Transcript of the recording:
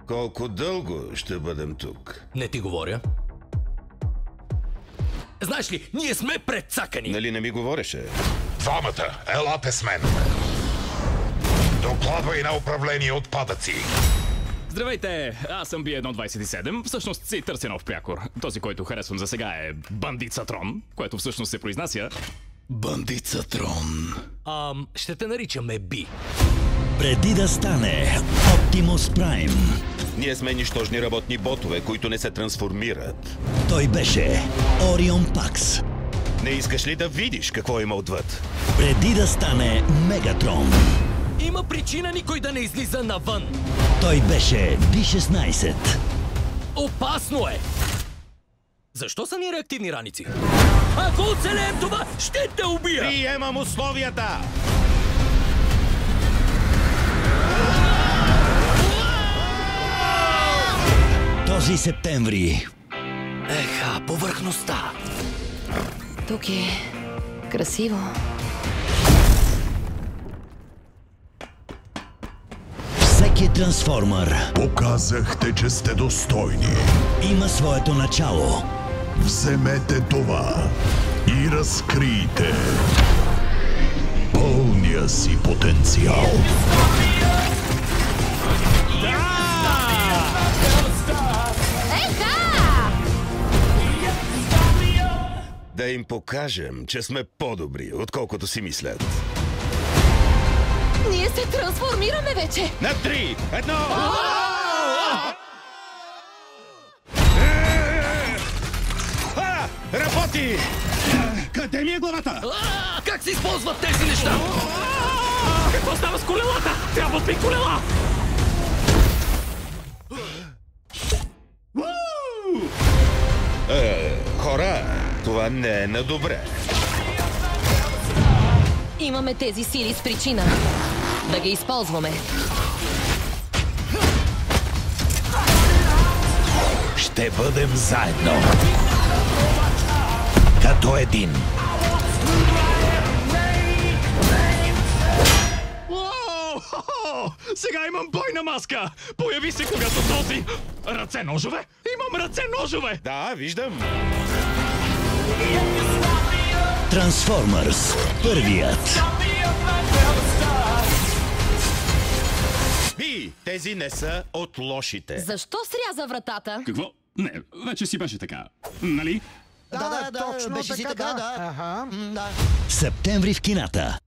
Колко дълго ще бъдем тук? Не ти говоря. Знаеш ли, ние сме прецакани. Нали не ми говореше? Двамата, елате с мен. Докладвай на управление отпадъци. Здравейте, аз съм B127. Всъщност си търся нов прякор. Този, който харесвам за сега е Бандицатрон, което всъщност се произнася Бандицатрон. Ще те наричаме Би. Преди да стане Optimus Prime, Ние сме нищожни работни ботове, които не се трансформират. той беше Орион Пакс. Не искаш ли да видиш какво има отвъд? Преди да стане Мегатрон, Има причина никой да не излиза навън. той беше B-16. Опасно е! Защо са ни реактивни раници? Ако оцелеем това, ще те убия! Приемам условията! Този септември Повърхността! Тук е красиво. всеки трансформър Показахте, че сте достойни. има своето начало. Вземете това и разкрийте пълния си потенциал. Да им покажем, че сме по-добри, отколкото си мислят. Ние се трансформираме вече! На 3! 1! Работи! къде ми е главата? Как се използват тези неща? Какво става с колелата? Трябват ми колела! Хора, това не е на добре. Имаме тези сили с причина. Да ги използваме. Ще бъдем заедно. Като един. Сега имам бойна маска! Появи се, когато този... Ръце-ножове? Имам ръце-ножове! Да, виждам. Трансформърс. Първият. Би, тези не са от лошите. Защо сряза вратата? Какво? Не, вече си беше така. Нали? Да, точно беше така, да. Септември в кината.